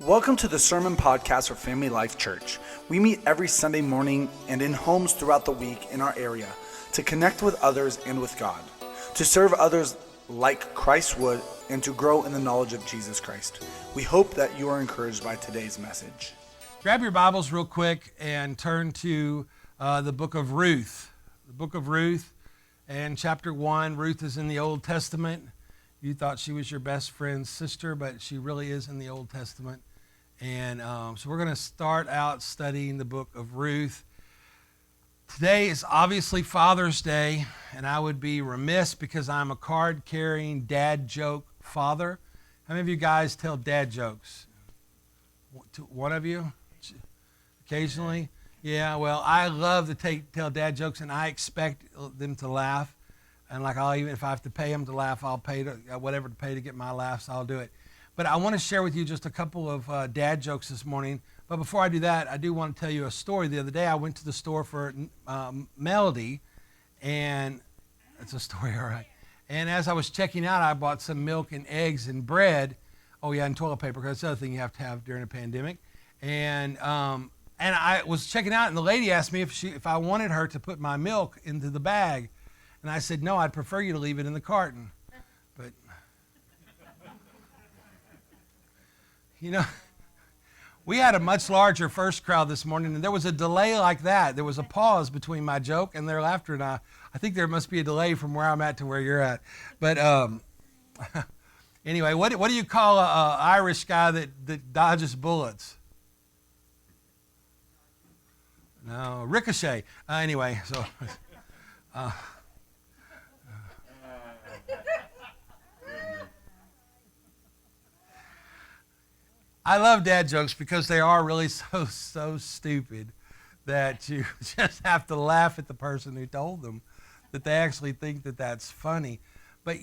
Welcome to the Sermon Podcast for Family Life Church. We meet every Sunday morning and in homes throughout the week in our area to connect with others and with God, to serve others like Christ would, and to grow in the knowledge of Jesus Christ. We hope that you are encouraged by today's message. Grab your Bibles real quick and turn to the book of Ruth. The book of Ruth and chapter 1. Ruth is in the Old Testament. You thought she was your best friend's sister, but she really is in the Old Testament. And so we're going to start out studying the book of Ruth. Today is obviously Father's Day, and I would be remiss because I'm a card-carrying dad joke father. How many of you guys tell dad jokes? One of you? Occasionally? Yeah, well, I love to tell dad jokes, and I expect them to laugh. And even if I have to pay them to laugh, I'll pay whatever to pay to get my laughs, I'll do it. But I want to share with you just a couple of dad jokes this morning. But before I do that, I do want to tell you a story. The other day, I went to the store for Melody, and it's a story, all right. And as I was checking out, I bought some milk and eggs and bread. Oh, yeah, and toilet paper, because that's the other thing you have to have during a pandemic. And I was checking out, and the lady asked me if I wanted her to put my milk into the bag. And I said, no, I'd prefer you to leave it in the carton. But, we had a much larger first crowd this morning, and there was a delay like that. There was a pause between my joke and their laughter, and I think there must be a delay from where I'm at to where you're at. But anyway, what do you call an Irish guy that dodges bullets? No, ricochet. Anyway, so... I love dad jokes because they are really so stupid that you just have to laugh at the person who told them, that they actually think that that's funny. But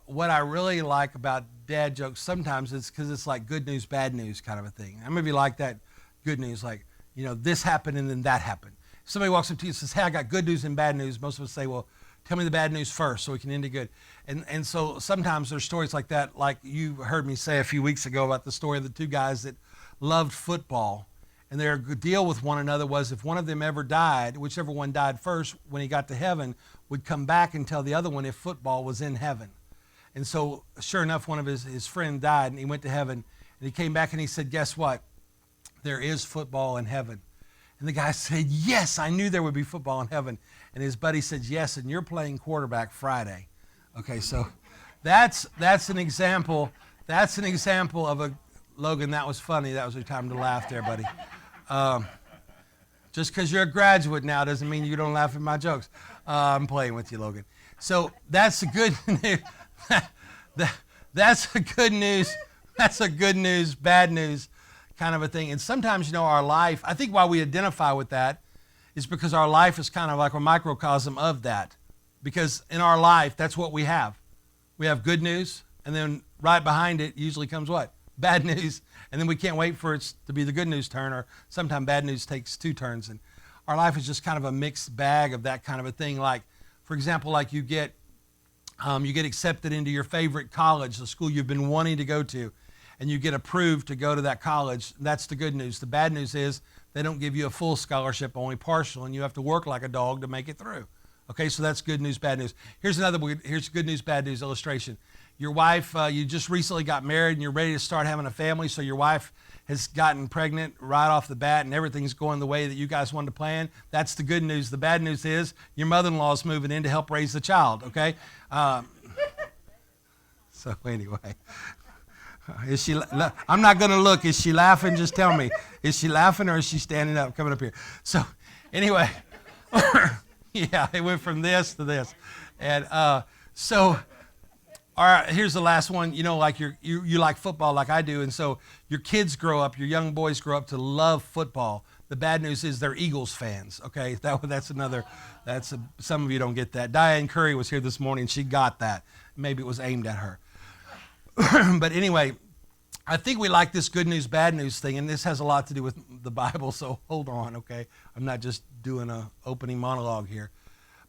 what I really like about dad jokes sometimes is because it's like good news, bad news kind of a thing. How many of you like that good news, like, this happened and then that happened? If somebody walks up to you and says, hey, I got good news and bad news, most of us say, well, tell me the bad news first so we can end it good. And so sometimes there's stories like that, like you heard me say a few weeks ago about the story of the two guys that loved football. And their deal with one another was if one of them ever died, whichever one died first, when he got to heaven, would come back and tell the other one if football was in heaven. And so sure enough, one of his friend died, and he went to heaven. And he came back and he said, guess what? There is football in heaven. And the guy said, yes, I knew there would be football in heaven. And his buddy said, yes, and you're playing quarterback Friday. Okay, so that's an example. That's an example of a, Logan, that was funny. That was your time to laugh there, buddy. Just because you're a graduate now doesn't mean you don't laugh at my jokes. I'm playing with you, Logan. So that's a good news. That's a good news. That's a good news, bad news kind of a thing. And sometimes, our life, I think why we identify with that is because our life is kind of like a microcosm of that. Because in our life, that's what we have. We have good news, and then right behind it usually comes what? Bad news. And then we can't wait for it to be the good news turn, or sometimes bad news takes two turns. And our life is just kind of a mixed bag of that kind of a thing. Like, for example, like you get accepted into your favorite college, the school you've been wanting to go to, and you get approved to go to that college. That's the good news. The bad news is they don't give you a full scholarship, only partial, and you have to work like a dog to make it through. Okay, so that's good news, bad news. Here's good news, bad news illustration. Your wife, you just recently got married and you're ready to start having a family, so your wife has gotten pregnant right off the bat and everything's going the way that you guys wanted to plan. That's the good news. The bad news is your mother-in-law is moving in to help raise the child, okay? So anyway, I'm not going to look. Is she laughing? Just tell me. Is she laughing or is she standing up, coming up here? So anyway, yeah, it went from this to this. And so all right, here's the last one. Like you like football like I do, and so your kids grow up, your young boys grow up to love football. The bad news is they're Eagles fans, okay? Some of you don't get that. Diane Curry was here this morning. She got that. Maybe it was aimed at her. But anyway, I think we like this good news, bad news thing, and this has a lot to do with the Bible, so hold on, okay? I'm not just doing an opening monologue here.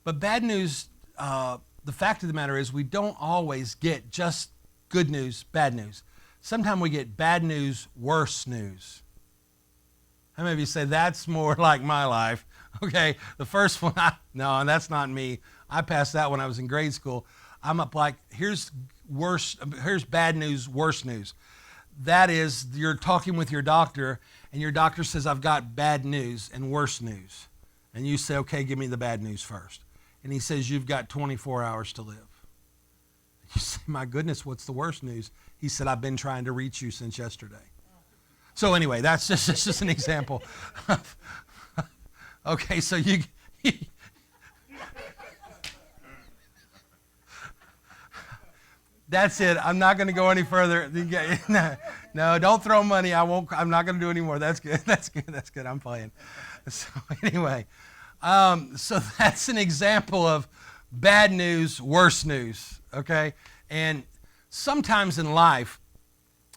But bad news, the fact of the matter is we don't always get just good news, bad news. sometimes we get bad news, worse news. How many of you say that's more like my life? Okay, the first one, no, that's not me. I passed that when I was in grade school. I'm up like, here's bad news, worse news. That is, you're talking with your doctor, and your doctor says, I've got bad news and worse news. And you say, okay, give me the bad news first. And he says, you've got 24 hours to live. You say, my goodness, what's the worst news? He said, I've been trying to reach you since yesterday. So anyway, that's just an example. Okay, so you that's it. I'm not going to go any further. No, don't throw money. I'm not going to do any more. That's good. That's good. That's good. I'm playing. So anyway, so that's an example of bad news, worse news. Okay, and sometimes in life,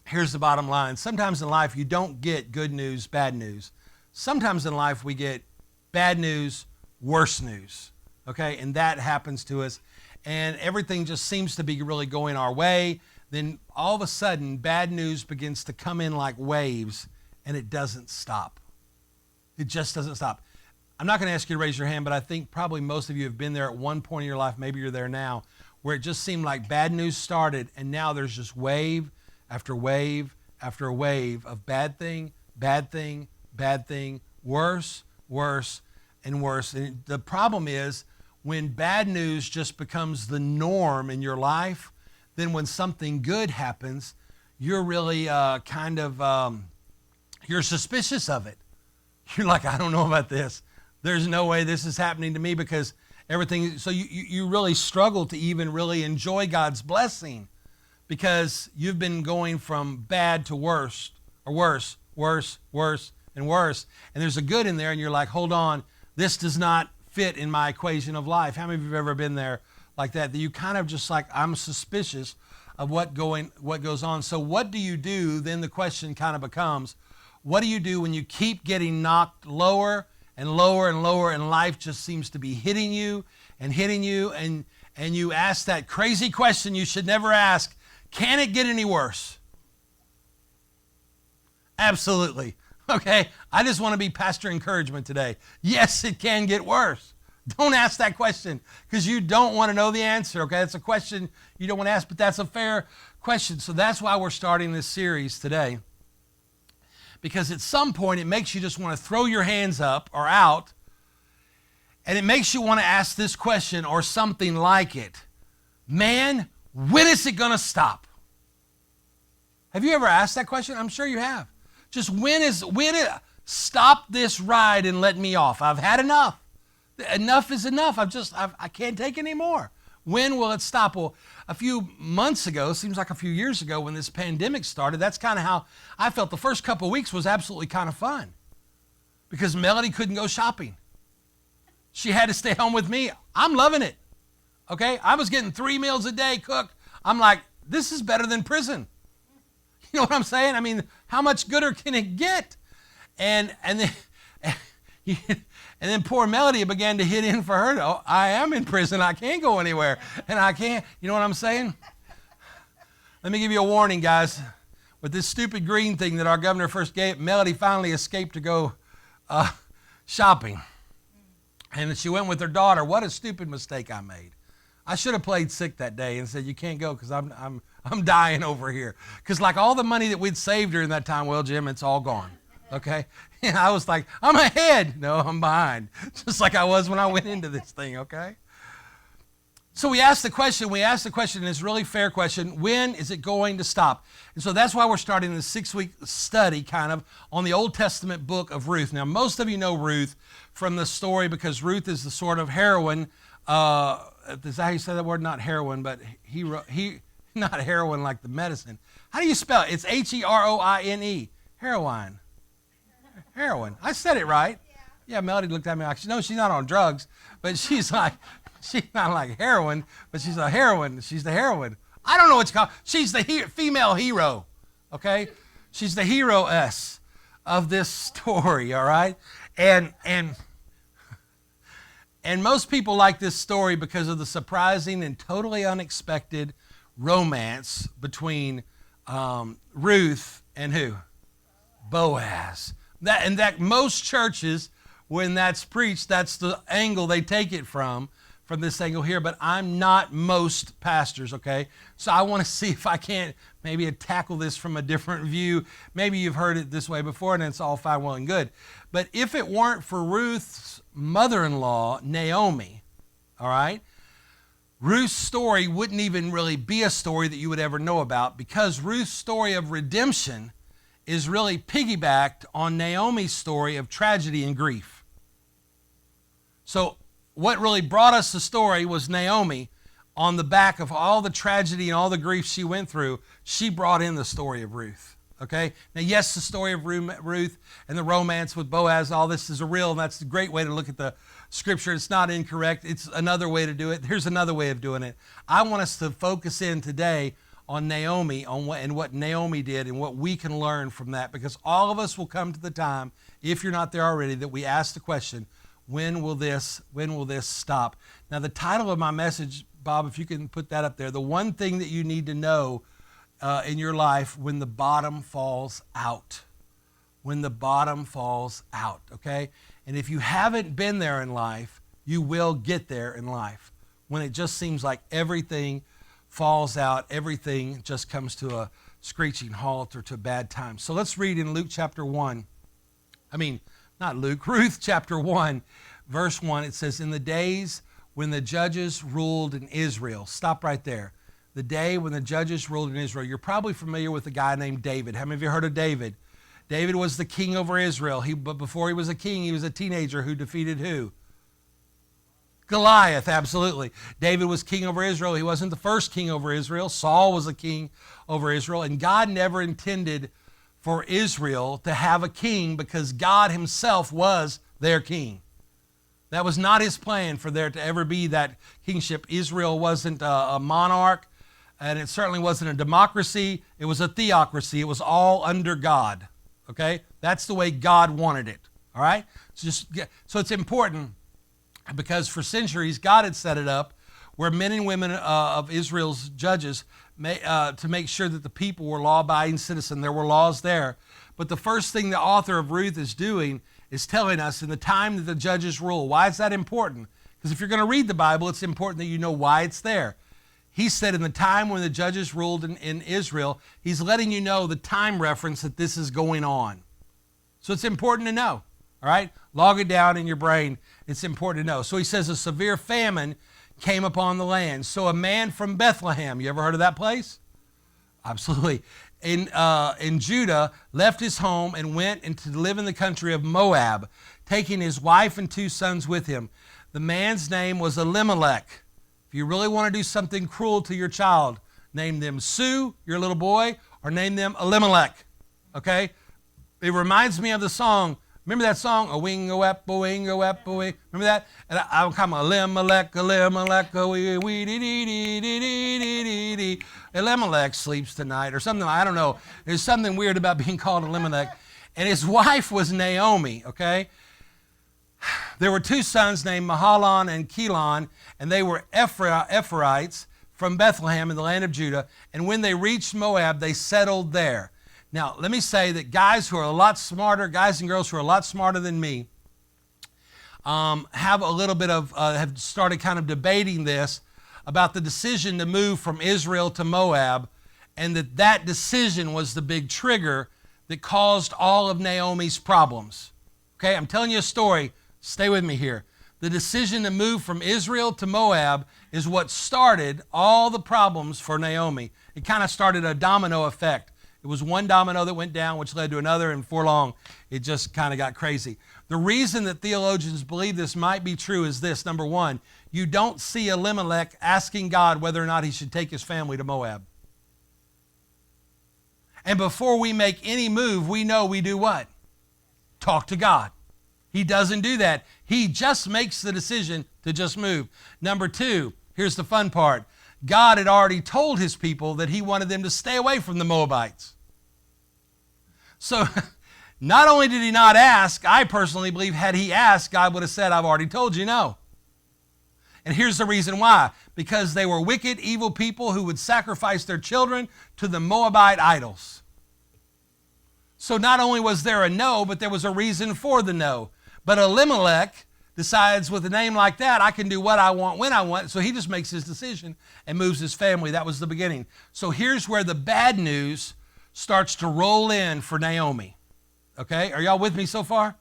here's the bottom line. Sometimes in life, you don't get good news, bad news. Sometimes in life, we get bad news, worse news. Okay, and that happens to us. And everything just seems to be really going our way. Then all of a sudden, bad news begins to come in like waves, and it doesn't stop. It just doesn't stop. I'm not going to ask you to raise your hand, but I think probably most of you have been there at one point in your life, maybe you're there now, where it just seemed like bad news started, and now there's just wave after wave after wave of bad thing, bad thing, bad thing, worse, worse, and worse. And the problem is, when bad news just becomes the norm in your life, then when something good happens, you're really you're suspicious of it. You're like, I don't know about this. There's no way this is happening to me because everything. So you really struggle to even really enjoy God's blessing because you've been going from bad to worse, or worse, worse, worse, and worse. And there's a good in there, and you're like, hold on, this does not fit in my equation of life. How many of you have ever been there like that? That you kind of just like, I'm suspicious of what goes on. So what do you do? Then the question kind of becomes, what do you do when you keep getting knocked lower and lower and lower, and life just seems to be hitting you, and you ask that crazy question you should never ask, can it get any worse? Absolutely. Okay, I just want to be pastor encouragement today. Yes, it can get worse. Don't ask that question because you don't want to know the answer, okay? That's a question you don't want to ask, but that's a fair question. So that's why we're starting this series today, because at some point it makes you just want to throw your hands up or out, and it makes you want to ask this question or something like it. Man, when is it going to stop? Have you ever asked that question? I'm sure you have. Just stop this ride and let me off. I've had enough. Enough is enough. I can't take any more. When will it stop? Well, a few months ago, seems like a few years ago when this pandemic started, that's kind of how I felt. The first couple of weeks was absolutely kind of fun because Melody couldn't go shopping. She had to stay home with me. I'm loving it. Okay? I was getting 3 meals a day cooked. I'm like, this is better than prison. You know what I'm saying? I mean, how much gooder can it get? And then poor Melody began to hit in for her. Oh, I am in prison. I can't go anywhere. And I can't. You know what I'm saying? Let me give you a warning, guys. With this stupid green thing that our governor first gave, Melody finally escaped to go shopping. And she went with her daughter. What a stupid mistake I made. I should have played sick that day and said, you can't go because I'm dying over here. Because like all the money that we'd saved during that time, well, Jim, it's all gone. Okay? And I was like, I'm ahead. No, I'm behind. Just like I was when I went into this thing, okay? So we asked the question, and it's a really fair question, when is it going to stop? And so that's why we're starting this 6-week study kind of on the Old Testament book of Ruth. Now, most of you know Ruth from the story because Ruth is the sort of heroine. Is that how you say that word? Not heroin, but not heroin like the medicine. How do you spell it? It's Heroine. Heroine. Heroin. I said it right. Yeah, Melody looked at me like, no, she's not on drugs, but she's not like heroin, but she's a heroine. She's the heroine. I don't know what it's called. She's the female hero, okay? She's the hero-ess of this story, all right? And most people like this story because of the surprising and totally unexpected romance between Ruth and who? Boaz. That most churches, when that's preached, that's the angle they take it from this angle here, but I'm not most pastors, okay? So I want to see if I can't maybe tackle this from a different view. Maybe you've heard it this way before, and it's all fine, well, and good. But if it weren't for Ruth's mother-in-law, Naomi, all right, Ruth's story wouldn't even really be a story that you would ever know about, because Ruth's story of redemption is really piggybacked on Naomi's story of tragedy and grief. So what really brought us the story was Naomi. On the back of all the tragedy and all the grief she went through, she brought in the story of Ruth. Okay? Now, yes, the story of Ruth and the romance with Boaz, all this is real, and that's a great way to look at the scripture. It's not incorrect. It's another way to do it. Here's another way of doing it. I want us to focus in today on Naomi and what Naomi did and what we can learn from that, because all of us will come to the time, if you're not there already, that we ask the question, when will this stop? Now, the title of my message, Bob, if you can put that up there, the one thing that you need to know in your life when the bottom falls out. When the bottom falls out, okay? And if you haven't been there in life, you will get there in life. When it just seems like everything falls out, everything just comes to a screeching halt or to a bad time. So let's read in Ruth chapter 1, verse 1. It says, in the days when the judges ruled in Israel. Stop right there. The day when the judges ruled in Israel. You're probably familiar with a guy named David. How many of you heard of David? David was the king over Israel. But before he was a king, he was a teenager who defeated who? Goliath, absolutely. David was king over Israel. He wasn't the first king over Israel. Saul was a king over Israel. And God never intended for Israel to have a king, because God himself was their king. That was not his plan, for there to ever be that kingship. Israel wasn't a monarch, and it certainly wasn't a democracy. It was a theocracy. It was all under God. Okay? That's the way God wanted it. All right? So it's important, because for centuries God had set it up where men and women of Israel's judges to make sure that the people were law-abiding citizens. There were laws there. But the first thing the author of Ruth is doing is telling us in the time that the judges rule. Why is that important? Because if you're going to read the Bible, it's important that you know why it's there. He said in the time when the judges ruled in Israel, he's letting you know the time reference that this is going on. So it's important to know, all right? Log it down in your brain. It's important to know. So he says a severe famine came upon the land. So a man from Bethlehem, you ever heard of that place? Absolutely. In Judah, left his home and went to live in the country of Moab, taking his wife and 2 sons with him. The man's name was Elimelech. If you really want to do something cruel to your child, name them Sue, your little boy, or name them Elimelech. Okay? It reminds me of the song. Remember that song? A wing, a wap, a wing, a wap, a wing. Remember that? And I'm coming, Elimelech, Elimelech, a wee, wee, dee, dee, dee, dee, dee, dee, dee. Elimelech sleeps tonight, or something. I don't know. There's something weird about being called Elimelech. And his wife was Naomi, okay? There were 2 sons named Mahlon and Chilion, and they were Ephraimites from Bethlehem in the land of Judah. And when they reached Moab, they settled there. Now, let me say that guys who are a lot smarter, guys and girls who are a lot smarter than me, have started kind of debating this about the decision to move from Israel to Moab, and that decision was the big trigger that caused all of Naomi's problems. Okay, I'm telling you a story. Stay with me here. The decision to move from Israel to Moab is what started all the problems for Naomi. It kind of started a domino effect. It was one domino that went down, which led to another, and before long, it just kind of got crazy. The reason that theologians believe this might be true is this. Number one, you don't see Elimelech asking God whether or not he should take his family to Moab. And before we make any move, we know we do what? Talk to God. He doesn't do that. He just makes the decision to just move. Number two, here's the fun part. God had already told his people that he wanted them to stay away from the Moabites. So not only did he not ask, I personally believe had he asked, God would have said, I've already told you no. And here's the reason why. Because they were wicked, evil people who would sacrifice their children to the Moabite idols. So not only was there a no, but there was a reason for the no. But Elimelech decides with a name like that, I can do what I want when I want. So he just makes his decision and moves his family. That was the beginning. So here's where the bad news starts to roll in for Naomi. Okay, are y'all with me so far?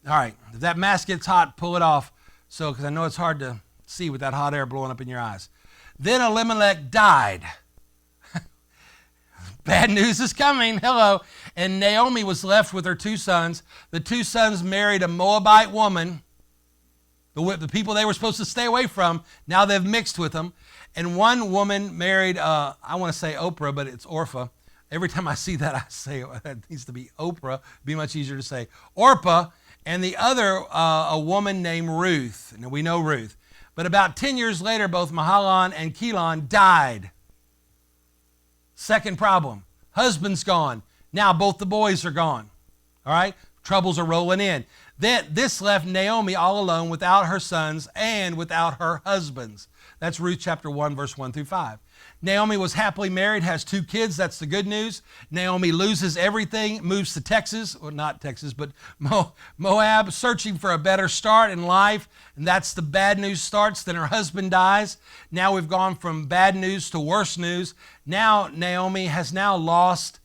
All right, if that mask gets hot, pull it off. So, because I know it's hard to see with that hot air blowing up in your eyes. Then Elimelech died. Bad news is coming. Hello. And Naomi was left with her 2 sons. The 2 sons married a Moabite woman, the people they were supposed to stay away from. Now they've mixed with them. And one woman married, I want to say Oprah, but it's Orpah. Every time I see that, I say it needs to be Oprah. It'd be much easier to say Orpah. And the other, a woman named Ruth. Now we know Ruth. But about 10 years later, both Mahlon and Chilion died. Second problem, husband's gone. Now both the boys are gone. All right, troubles are rolling in. Then this left Naomi all alone without her sons and without her husbands. That's Ruth chapter 1, verse 1 through 5. Naomi was happily married, has 2 kids. That's the good news. Naomi loses everything, moves to Texas, or not Texas, but Moab, searching for a better start in life. And that's the bad news starts. Then her husband dies. Now we've gone from bad news to worse news. Now Naomi has now lost,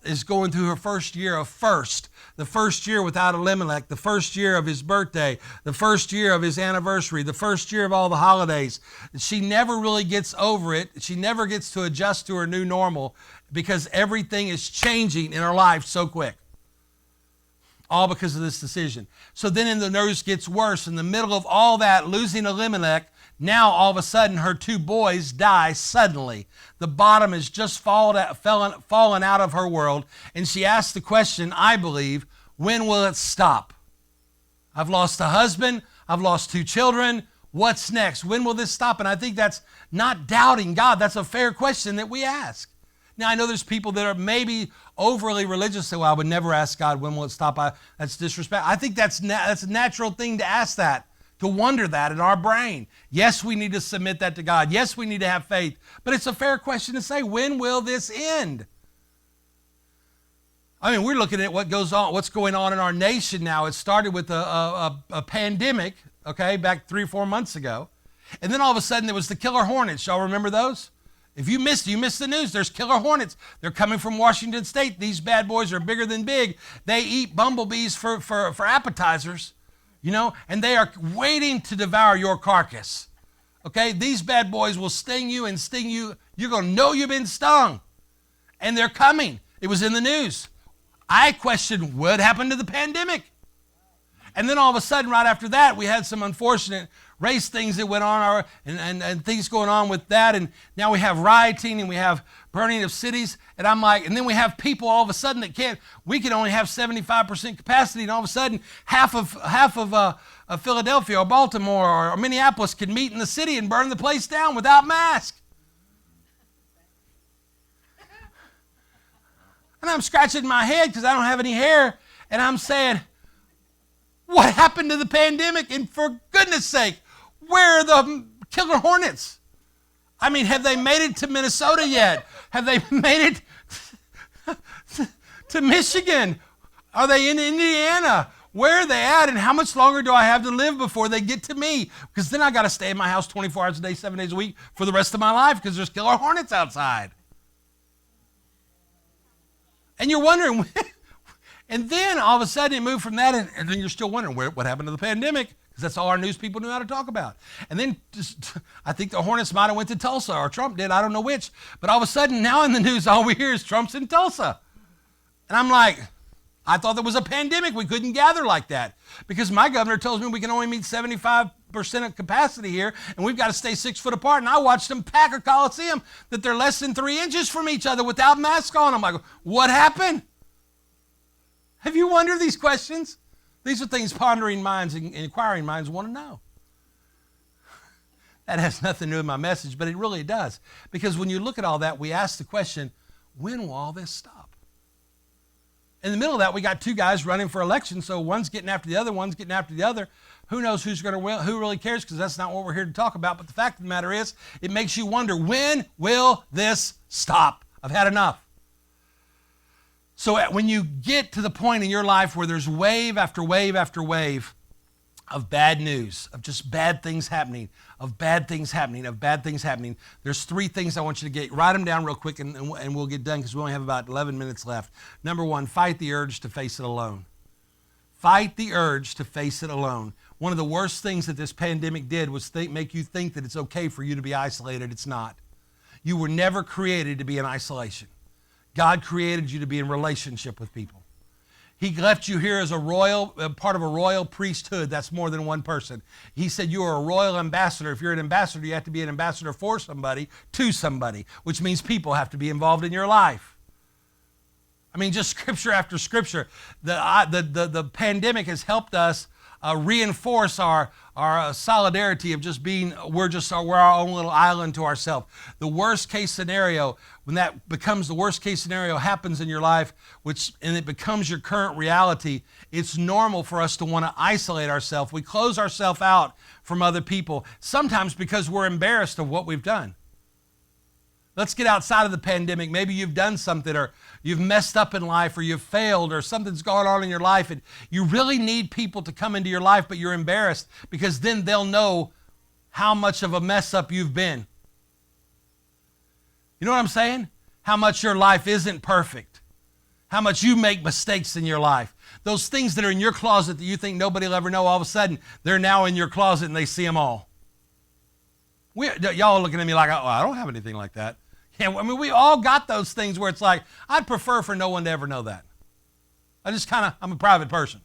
is going through her first year of first. The first year without Elimelech, the first year of his birthday, the first year of his anniversary, the first year of all the holidays. She never really gets over it. She never gets to adjust to her new normal because everything is changing in her life so quick. All because of this decision. So then the news gets worse. In the middle of all that, losing Elimelech, now all of a sudden her 2 boys die suddenly. The bottom has just fallen out of her world. And she asked the question, I believe, when will it stop? I've lost a husband. I've lost 2 children. What's next? When will this stop? And I think that's not doubting God. That's a fair question that we ask. Now, I know there's people that are maybe overly religious, say, well, I would never ask God, when will it stop? That's disrespect. I think that's a natural thing to ask that, to wonder that in our brain. Yes, we need to submit that to God. Yes, we need to have faith. But it's a fair question to say, when will this end? I mean, we're looking at what's going on in our nation now. It started with a pandemic, okay, back 3 or 4 months ago. And then all of a sudden there was the killer hornets. Y'all remember those? If you missed the news. There's killer hornets. They're coming from Washington State. These bad boys are bigger than big. They eat bumblebees for appetizers, you know, and they are waiting to devour your carcass. Okay? These bad boys will sting you and sting you. You're going to know you've been stung. And they're coming. It was in the news. I questioned what happened to the pandemic. And then all of a sudden, right after that, we had some unfortunate race things that went on, and things going on with that. And now we have rioting and we have burning of cities. And I'm like, and then we have people all of a sudden we can only have 75% capacity. And all of a sudden, half of Philadelphia or Baltimore or Minneapolis can meet in the city and burn the place down without masks. And I'm scratching my head because I don't have any hair. And I'm saying, what happened to the pandemic? And for goodness sake, where are the killer hornets? I mean, have they made it to Minnesota yet? Have they made it to Michigan? Are they in Indiana? Where are they at? And how much longer do I have to live before they get to me? Because then I got to stay in my house 24 hours a day, 7 days a week for the rest of my life because there's killer hornets outside. And you're wondering, and then all of a sudden it moved from that, and then you're still wondering what happened to the pandemic, because that's all our news people knew how to talk about. And then I think the Hornets might have went to Tulsa, or Trump did, I don't know which. But all of a sudden now in the news, all we hear is Trump's in Tulsa. And I'm like, I thought there was a pandemic. We couldn't gather like that. Because my governor tells me we can only meet 75% of capacity here, and we've got to stay 6 foot apart. And I watched them pack a Coliseum that they're less than 3 inches from each other without masks on. I'm like, what happened? Have you wondered these questions? These are things pondering minds and inquiring minds want to know. That has nothing to do with my message, but it really does. Because when you look at all that, we ask the question, when will all this stop? In the middle of that, we got two guys running for election, so one's getting after the other, one's getting after the other. Who knows who's going to win? Who really cares? Because that's not what we're here to talk about. But the fact of the matter is, it makes you wonder, when will this stop? I've had enough. So when you get to the point in your life where there's wave after wave after wave of bad news, of just bad things happening, of bad things happening, of bad things happening, there's three things I want you to get. Write them down real quick and we'll get done because we only have about 11 minutes left. Number one, fight the urge to face it alone. Fight the urge to face it alone. One of the worst things that this pandemic did was make you think that it's okay for you to be isolated. It's not. You were never created to be in isolation. God created you to be in relationship with people. He left you here as part of a royal priesthood. That's more than one person. He said you are a royal ambassador. If you're an ambassador, you have to be an ambassador for somebody, to somebody, which means people have to be involved in your life. I mean, just scripture after scripture. The pandemic has helped us reinforce our solidarity of just being, we're our own little island to ourselves. The worst case scenario, when that becomes the worst case scenario happens in your life, and it becomes your current reality, it's normal for us to want to isolate ourselves. We close ourselves out from other people, sometimes because we're embarrassed of what we've done. Let's get outside of the pandemic. Maybe you've done something, or you've messed up in life, or you've failed, or something's going on in your life, and you really need people to come into your life, but you're embarrassed because then they'll know how much of a mess up you've been. You know what I'm saying? How much your life isn't perfect. How much you make mistakes in your life. Those things that are in your closet that you think nobody will ever know, all of a sudden, they're now in your closet and they see them all. Y'all are looking at me like, oh, I don't have anything like that. Yeah, I mean, we all got those things where it's like, I'd prefer for no one to ever know that. I'm a private person.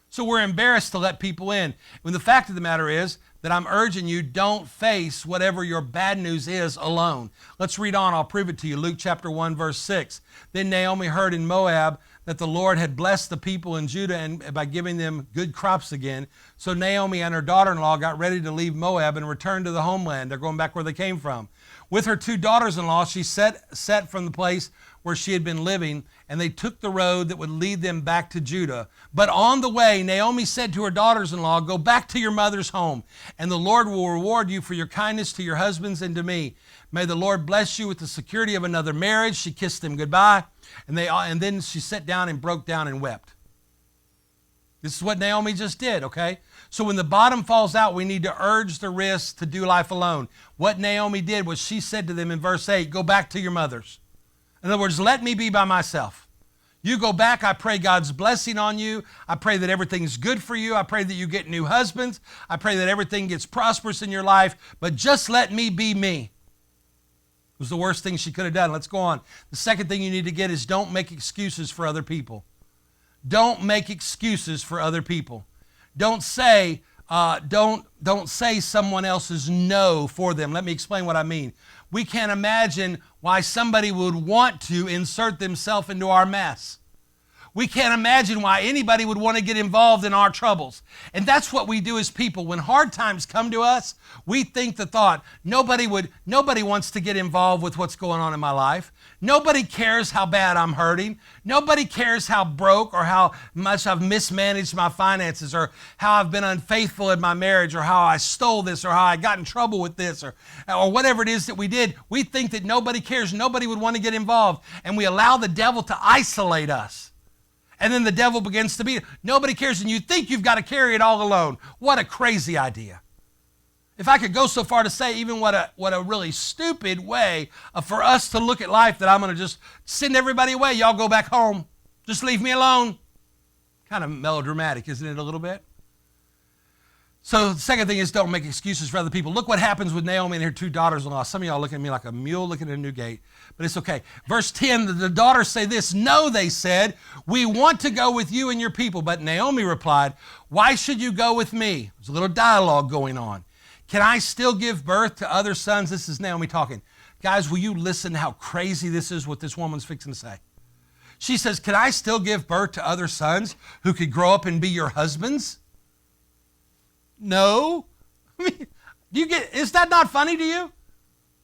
So we're embarrassed to let people in. When the fact of the matter is that I'm urging you, don't face whatever your bad news is alone. Let's read on. I'll prove it to you. Luke chapter 1, verse 6. Then Naomi heard in Moab that the Lord had blessed the people in Judah and by giving them good crops again. So Naomi and her daughter-in-law got ready to leave Moab and return to the homeland. They're going back where they came from. With her two daughters-in-law, she set from the place where she had been living, and they took the road that would lead them back to Judah. But on the way, Naomi said to her daughters-in-law, go back to your mother's home, and the Lord will reward you for your kindness to your husbands and to me. May the Lord bless you with the security of another marriage. She kissed them goodbye, and then she sat down and broke down and wept. This is what Naomi just did, okay? So when the bottom falls out, we need to urge the risk to do life alone. What Naomi did was she said to them in verse 8, go back to your mothers. In other words, let me be by myself. You go back. I pray God's blessing on you. I pray that everything's good for you. I pray that you get new husbands. I pray that everything gets prosperous in your life. But just let me be me. It was the worst thing she could have done. Let's go on. The second thing you need to get is don't make excuses for other people. Don't make excuses for other people. Don't say someone else's no for them. Let me explain what I mean. We can't imagine why somebody would want to insert themselves into our mess. We can't imagine why anybody would want to get involved in our troubles. And that's what we do as people. When hard times come to us, we think the thought, nobody wants to get involved with what's going on in my life. Nobody cares how bad I'm hurting. Nobody cares how broke or how much I've mismanaged my finances or how I've been unfaithful in my marriage or how I stole this or how I got in trouble with this or whatever it is that we did. We think that nobody cares. Nobody would want to get involved. And we allow the devil to isolate us. And then the devil begins to beat it. Nobody cares, and you think you've got to carry it all alone. What a crazy idea. If I could go so far to say even what a really stupid way for us to look at life, that I'm going to just send everybody away. Y'all go back home. Just leave me alone. Kind of melodramatic, isn't it, a little bit? So the second thing is don't make excuses for other people. Look what happens with Naomi and her two daughters-in-law. Some of y'all looking at me like a mule looking at a new gate, but it's okay. Verse 10, the daughters say this, no, they said, we want to go with you and your people. But Naomi replied, why should you go with me? There's a little dialogue going on. Can I still give birth to other sons? This is Naomi talking. Guys, will you listen to how crazy this is, what this woman's fixing to say? She says, can I still give birth to other sons who could grow up and be your husbands? No. I mean, is that not funny to you?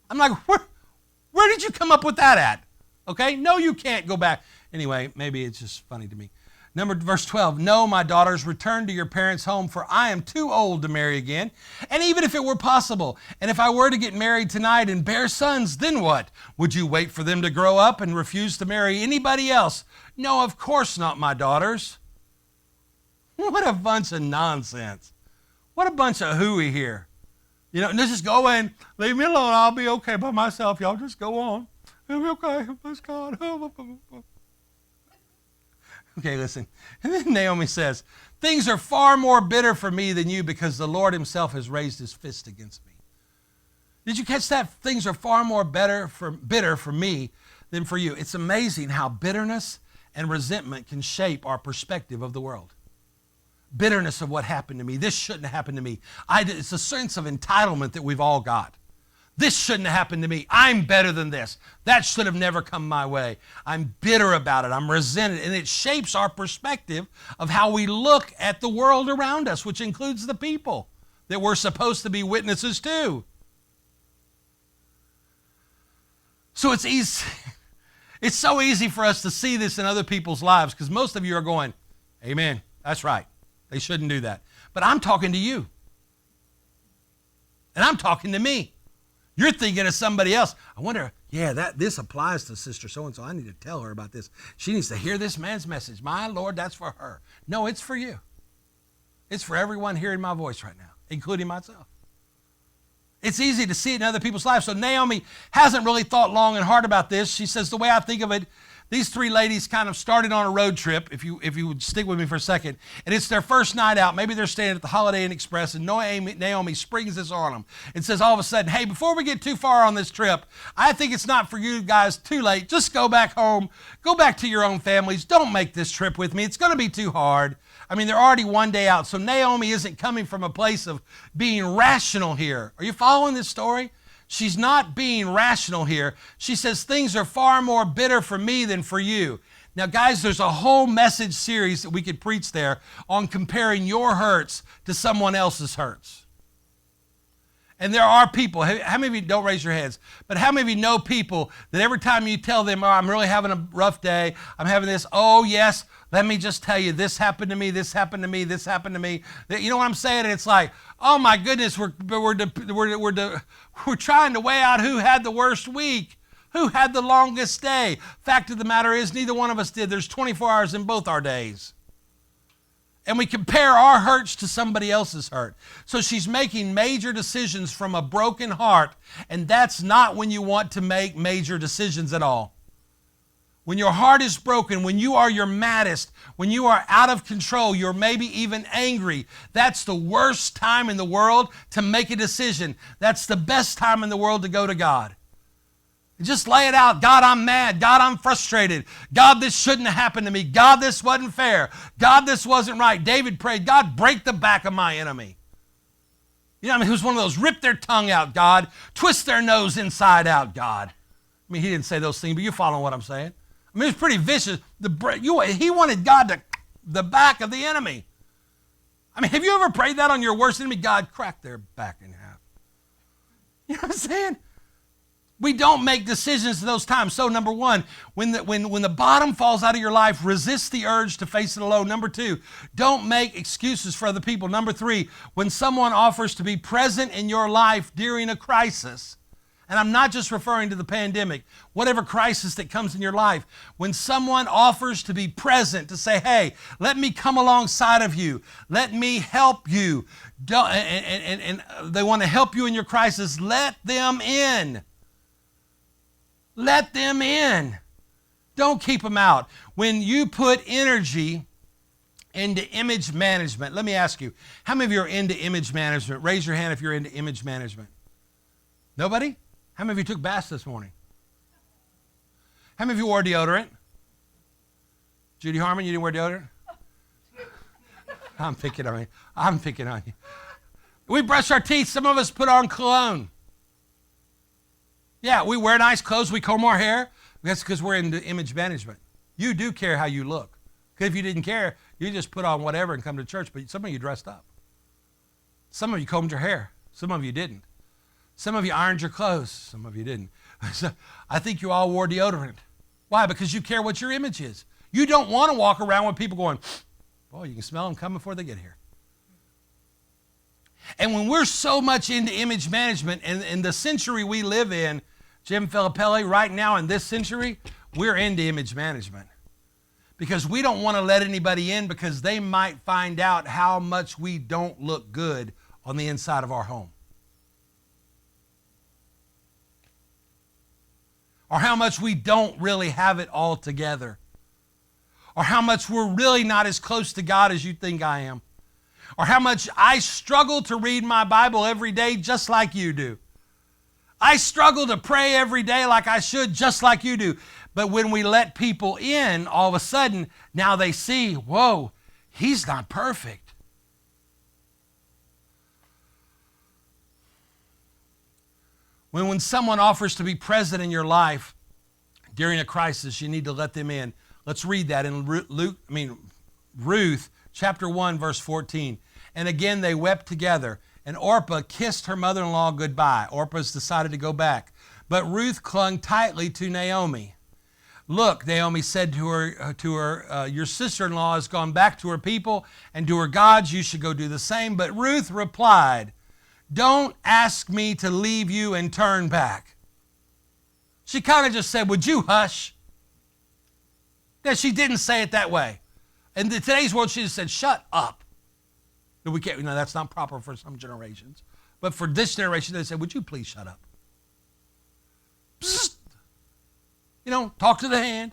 I'm like, where did you come up with that at? Okay, no, you can't go back. Anyway, maybe it's just funny to me. Verse 12, no, my daughters, return to your parents' home, for I am too old to marry again. And even if it were possible, and if I were to get married tonight and bear sons, then what? Would you wait for them to grow up and refuse to marry anybody else? No, of course not, my daughters. What a bunch of nonsense. What a bunch of hooey here. You know, just go in, leave me alone, I'll be okay by myself. Y'all just go on. It'll be okay, bless God. Okay, listen. And then Naomi says, things are far more bitter for me than you because the Lord himself has raised his fist against me. Did you catch that? Things are far more bitter for me than for you. It's amazing how bitterness and resentment can shape our perspective of the world. Bitterness of what happened to me. This shouldn't have happened to me. It's a sense of entitlement that we've all got. This shouldn't have happened to me. I'm better than this. That should have never come my way. I'm bitter about it. I'm resented. And it shapes our perspective of how we look at the world around us, which includes the people that we're supposed to be witnesses to. So it's easy. It's so easy for us to see this in other people's lives because most of you are going, amen, that's right. They shouldn't do that. But I'm talking to you. And I'm talking to me. You're thinking of somebody else. I wonder, this applies to sister so-and-so. I need to tell her about this. She needs to hear this man's message. My Lord, that's for her. No, it's for you. It's for everyone hearing my voice right now, including myself. It's easy to see it in other people's lives. So Naomi hasn't really thought long and hard about this. She says, the way I think of it, these three ladies kind of started on a road trip, if you would stick with me for a second, and it's their first night out. Maybe they're staying at the Holiday Inn Express, and Naomi springs this on them and says all of a sudden, hey, before we get too far on this trip, I think it's not for you guys too late. Just go back home. Go back to your own families. Don't make this trip with me. It's going to be too hard. I mean, they're already one day out. So Naomi isn't coming from a place of being rational here. Are you following this story? She's not being rational here. She says, things are far more bitter for me than for you. Now, guys, there's a whole message series that we could preach there on comparing your hurts to someone else's hurts. And there are people, how many of you, don't raise your heads, but how many of you know people that every time you tell them, oh, I'm really having a rough day, I'm having this, oh, yes, let me just tell you, this happened to me, this happened to me, this happened to me. You know what I'm saying? And it's like, oh my goodness, we're trying to weigh out who had the worst week, who had the longest day. Fact of the matter is, neither one of us did. There's 24 hours in both our days. And we compare our hurts to somebody else's hurt. So she's making major decisions from a broken heart, and that's not when you want to make major decisions at all. When your heart is broken, when you are your maddest, when you are out of control, you're maybe even angry, that's the worst time in the world to make a decision. That's the best time in the world to go to God. Just lay it out. God, I'm mad. God, I'm frustrated. God, this shouldn't have happened to me. God, this wasn't fair. God, this wasn't right. David prayed, God, break the back of my enemy. You know, who's one of those, rip their tongue out, God. Twist their nose inside out, God. I mean, he didn't say those things, but you follow what I'm saying. I mean, it's pretty vicious. He wanted God to the back of the enemy. I mean, have you ever prayed that on your worst enemy? God, crack their back in half. You know what I'm saying? We don't make decisions at those times. So number one, when the bottom falls out of your life, resist the urge to face it alone. Number two, don't make excuses for other people. Number three, when someone offers to be present in your life during a crisis, and I'm not just referring to the pandemic, whatever crisis that comes in your life, when someone offers to be present, to say, hey, let me come alongside of you, let me help you, and they want to help you in your crisis, let them in. Let them in. Don't keep them out. When you put energy into image management, let me ask you, how many of you are into image management? Raise your hand if you're into image management. Nobody? How many of you took baths this morning? How many of you wore deodorant? Judy Harmon, you didn't wear deodorant? I'm picking on you. I'm picking on you. We brush our teeth. Some of us put on cologne. Yeah, we wear nice clothes. We comb our hair. That's because we're into image management. You do care how you look. Because if you didn't care, you just put on whatever and come to church. But some of you dressed up. Some of you combed your hair. Some of you didn't. Some of you ironed your clothes. Some of you didn't. I think you all wore deodorant. Why? Because you care what your image is. You don't want to walk around with people going, boy, you can smell them coming before they get here. And when we're so much into image management, and in the century we live in, Jim Filippelli, right now in this century, we're into image management. Because we don't want to let anybody in because they might find out how much we don't look good on the inside of our home. Or how much we don't really have it all together. Or how much we're really not as close to God as you think I am. Or how much I struggle to read my Bible every day just like you do. I struggle to pray every day like I should just like you do. But when we let people in, all of a sudden, now they see, whoa, he's not perfect. When someone offers to be present in your life during a crisis, you need to let them in. Let's read that in Ruth chapter 1, verse 14. And again, they wept together. And Orpah kissed her mother-in-law goodbye. Orpah's decided to go back. But Ruth clung tightly to Naomi. Look, Naomi said to her, your sister-in-law has gone back to her people and to her gods. You should go do the same. But Ruth replied, don't ask me to leave you and turn back. She kind of just said, would you hush? Yeah, she didn't say it that way. In today's world, she just said, shut up. We can't, that's not proper for some generations. But for this generation, they said, would you please shut up? Psst. Talk to the hand.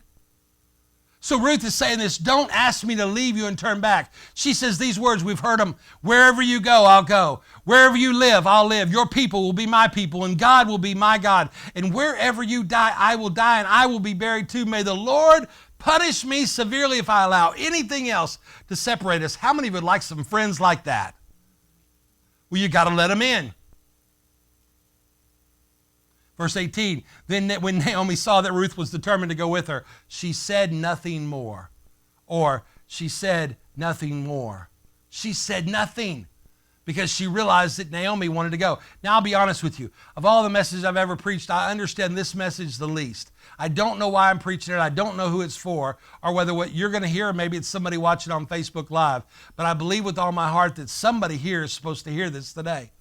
So Ruth is saying this, don't ask me to leave you and turn back. She says these words, we've heard them, wherever you go, I'll go. Wherever you live, I'll live. Your people will be my people, and God will be my God. And wherever you die, I will die, and I will be buried too. May the Lord punish me severely if I allow anything else to separate us. How many would like some friends like that? Well, you got to let them in. Verse 18, then when Naomi saw that Ruth was determined to go with her, she said nothing more. Or she said nothing more. She said nothing because she realized that Naomi wanted to go. Now, I'll be honest with you. Of all the messages I've ever preached, I understand this message the least. I don't know why I'm preaching it. I don't know who it's for or whether what you're going to hear, maybe it's somebody watching on Facebook Live. But I believe with all my heart that somebody here is supposed to hear this today.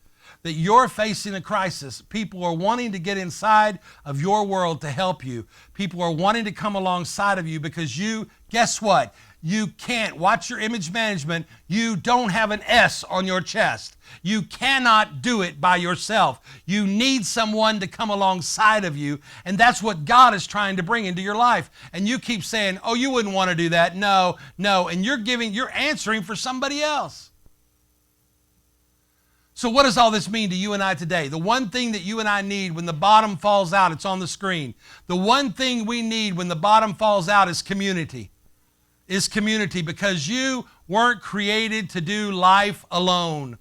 That you're facing a crisis. People are wanting to get inside of your world to help you. People are wanting to come alongside of you because you, guess what? You can't. Watch your image management. You don't have an S on your chest. You cannot do it by yourself. You need someone to come alongside of you, and that's what God is trying to bring into your life. And you keep saying, oh, you wouldn't want to do that. No, and you're answering for somebody else. So what does all this mean to you and I today? The one thing that you and I need when the bottom falls out, it's on the screen. The one thing we need when the bottom falls out is community. Is community, because you weren't created to do life alone.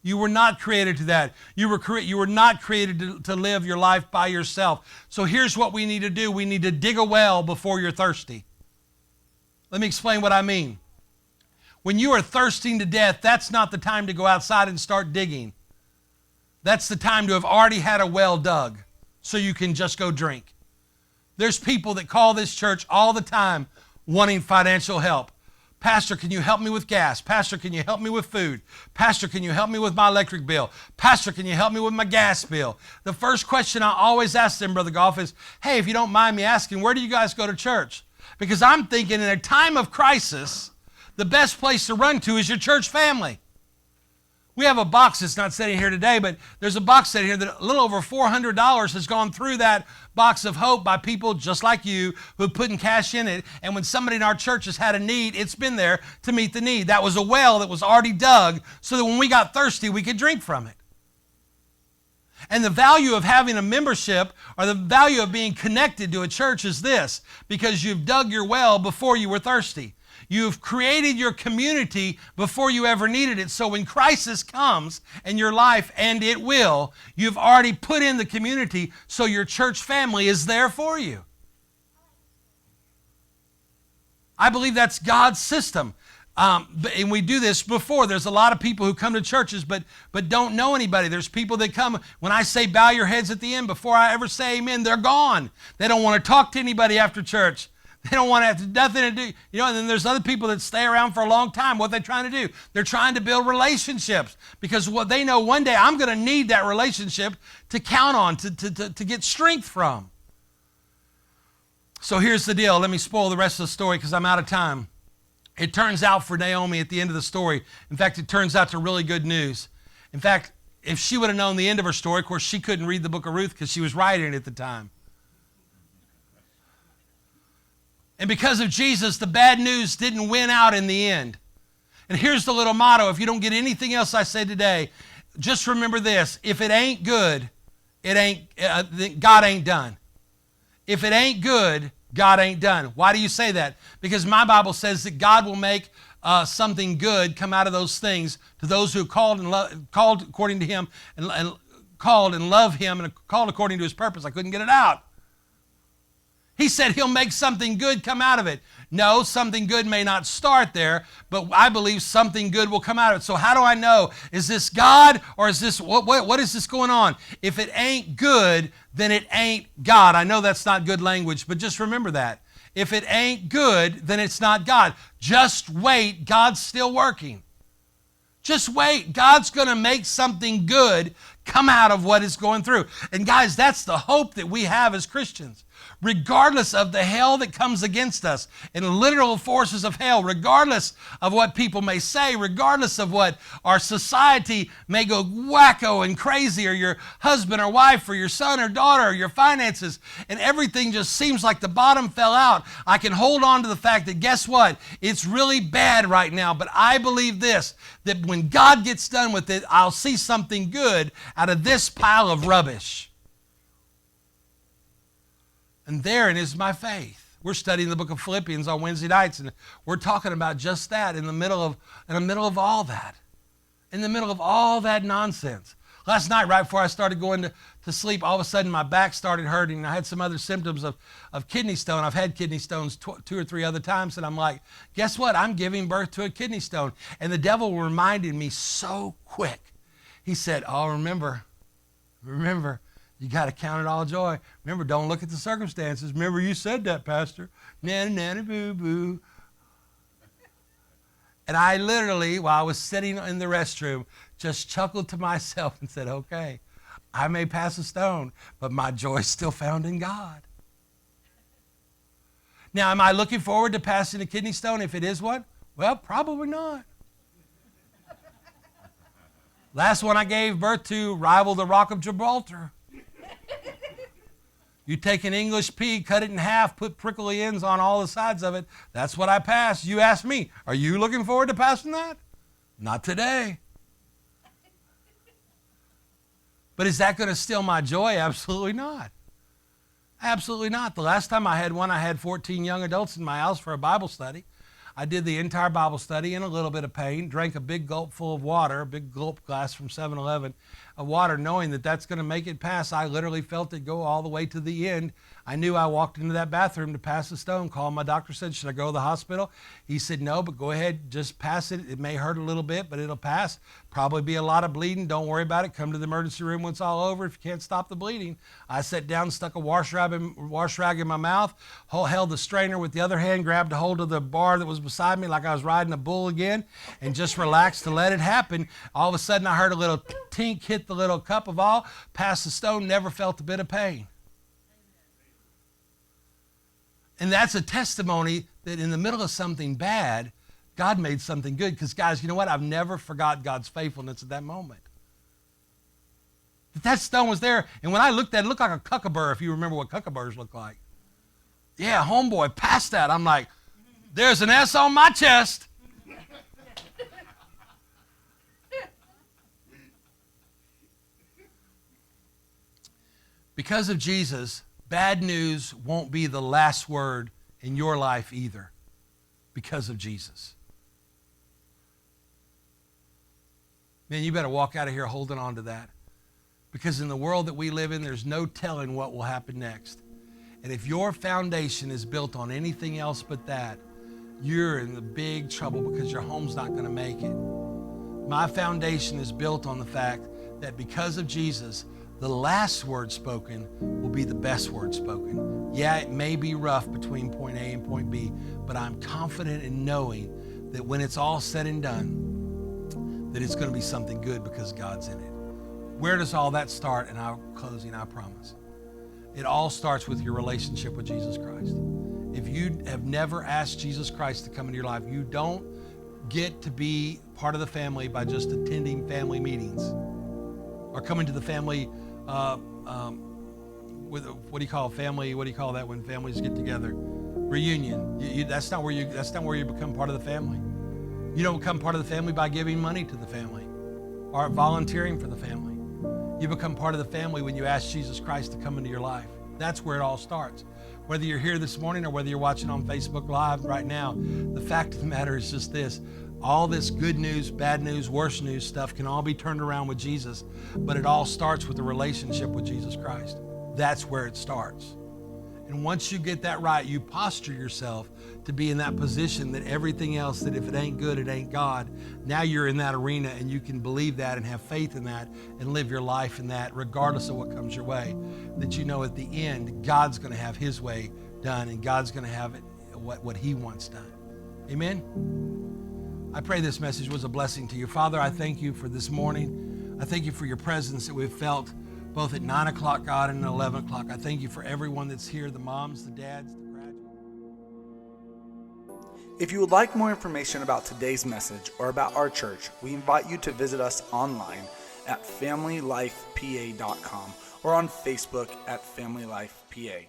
You were not created to that. You were not created to live your life by yourself. So here's what we need to do. We need to dig a well before you're thirsty. Let me explain what I mean. When you are thirsting to death, that's not the time to go outside and start digging. That's the time to have already had a well dug so you can just go drink. There's people that call this church all the time wanting financial help. Pastor, can you help me with gas? Pastor, can you help me with food? Pastor, can you help me with my electric bill? Pastor, can you help me with my gas bill? The first question I always ask them, Brother Goff, is, hey, if you don't mind me asking, where do you guys go to church? Because I'm thinking in a time of crisis, the best place to run to is your church family. We have a box that's not sitting here today, but there's a box sitting here that a little over $400 has gone through that box of hope by people just like you who have put in cash in it. And when somebody in our church has had a need, it's been there to meet the need. That was a well that was already dug so that when we got thirsty, we could drink from it. And the value of having a membership or the value of being connected to a church is this, because you've dug your well before you were thirsty. You've created your community before you ever needed it. So when crisis comes in your life, and it will, you've already put in the community so your church family is there for you. I believe that's God's system. And we do this before. There's a lot of people who come to churches but don't know anybody. There's people that come, when I say bow your heads at the end, before I ever say amen, they're gone. They don't want to talk to anybody after church. They don't want to have nothing to do. And then there's other people that stay around for a long time. What are they trying to do? They're trying to build relationships because what they know one day I'm going to need that relationship to count on, to get strength from. So here's the deal. Let me spoil the rest of the story because I'm out of time. It turns out for Naomi at the end of the story, in fact, it turns out to really good news. In fact, if she would have known the end of her story, of course, she couldn't read the book of Ruth because she was writing it at the time. And because of Jesus, the bad news didn't win out in the end. And here's the little motto. If you don't get anything else I say today, just remember this. If it ain't good, God ain't done. If it ain't good, God ain't done. Why do you say that? Because my Bible says that God will make something good come out of those things to those who called according to Him and called and love Him and called according to His purpose. I couldn't get it out. He said He'll make something good come out of it. No, something good may not start there, but I believe something good will come out of it. So how do I know? Is this God or is this, what is this going on? If it ain't good, then it ain't God. I know that's not good language, but just remember that. If it ain't good, then it's not God. Just wait. God's still working. Just wait. God's going to make something good come out of what is going through. And guys, that's the hope that we have as Christians. Regardless of the hell that comes against us and literal forces of hell, regardless of what people may say, regardless of what our society may go wacko and crazy, or your husband or wife or your son or daughter or your finances, and everything just seems like the bottom fell out, I can hold on to the fact that guess what? It's really bad right now, but I believe this, that when God gets done with it, I'll see something good out of this pile of rubbish. And therein is my faith. We're studying the book of Philippians on Wednesday nights, and we're talking about just that in the middle of all that. In the middle of all that nonsense. Last night, right before I started going to sleep, all of a sudden my back started hurting, and I had some other symptoms of kidney stone. I've had kidney stones 2 or 3 other times, and I'm like, guess what? I'm giving birth to a kidney stone. And the devil reminded me so quick. He said, oh, remember, you got to count it all joy. Remember, don't look at the circumstances. Remember, you said that, Pastor. Nanny, nanny, boo, boo. And I literally, while I was sitting in the restroom, just chuckled to myself and said, okay, I may pass a stone, but my joy is still found in God. Now, am I looking forward to passing a kidney stone if it is one? Well, probably not. Last one I gave birth to rivaled the Rock of Gibraltar. You take an English pea, cut it in half, put prickly ends on all the sides of it. That's what I passed. You ask me, are you looking forward to passing that? Not today. But is that going to steal my joy? Absolutely not. Absolutely not. The last time I had one, I had 14 young adults in my house for a Bible study. I did the entire Bible study in a little bit of pain, drank a big gulp full of water, a big gulp glass from 7-Eleven of water, knowing that that's going to make it pass. I literally felt it go all the way to the end. I knew I walked into that bathroom to pass a stone. Called my doctor, said, should I go to the hospital? He said, no, but go ahead, just pass it. It may hurt a little bit, but it'll pass. Probably be a lot of bleeding. Don't worry about it. Come to the emergency room when it's all over if you can't stop the bleeding. I sat down, stuck a wash rag in my mouth, held the strainer with the other hand, grabbed a hold of the bar that was beside me like I was riding a bull again, and just relaxed to let it happen. All of a sudden, I heard a little tink hit the little cup of all, passed the stone, never felt a bit of pain. And that's a testimony that in the middle of something bad, God made something good. Because guys, you know what? I've never forgot God's faithfulness at that moment. That stone was there, and when I looked at it, it looked like a kookaburra, if you remember what kookaburras look like. Yeah, homeboy, past that. I'm like, there's an S on my chest. Because of Jesus, bad news won't be the last word in your life either. Because of Jesus. Man, you better walk out of here holding on to that. Because in the world that we live in, there's no telling what will happen next. And if your foundation is built on anything else but that, you're in the big trouble because your home's not going to make it. My foundation is built on the fact that because of Jesus, the last word spoken will be the best word spoken. Yeah, it may be rough between point A and point B, but I'm confident in knowing that when it's all said and done, that it's going to be something good because God's in it. Where does all that start? And I'm closing, I promise. It all starts with your relationship with Jesus Christ. If you have never asked Jesus Christ to come into your life, you don't get to be part of the family by just attending family meetings or coming to the family with what do you call family? What do you call that when families get together? Reunion. That's not where you become part of the family. You don't become part of the family by giving money to the family or volunteering for the family. You become part of the family when you ask Jesus Christ to come into your life. That's where it all starts. Whether you're here this morning or whether you're watching on Facebook Live right now, the fact of the matter is just this. All this good news, bad news, worse news stuff can all be turned around with Jesus, but it all starts with a relationship with Jesus Christ. That's where it starts. And once you get that right, you posture yourself to be in that position that everything else, that if it ain't good, it ain't God. Now you're in that arena and you can believe that and have faith in that and live your life in that regardless of what comes your way. That you know at the end, God's going to have his way done and God's going to have it what he wants done. Amen? I pray this message was a blessing to you. Father, I thank you for this morning. I thank you for your presence that we've felt both at 9 o'clock, God, and at 11 o'clock. I thank you for everyone that's here, the moms, the dads, the graduates. If you would like more information about today's message or about our church, we invite you to visit us online at familylifepa.com or on Facebook at Family Life PA.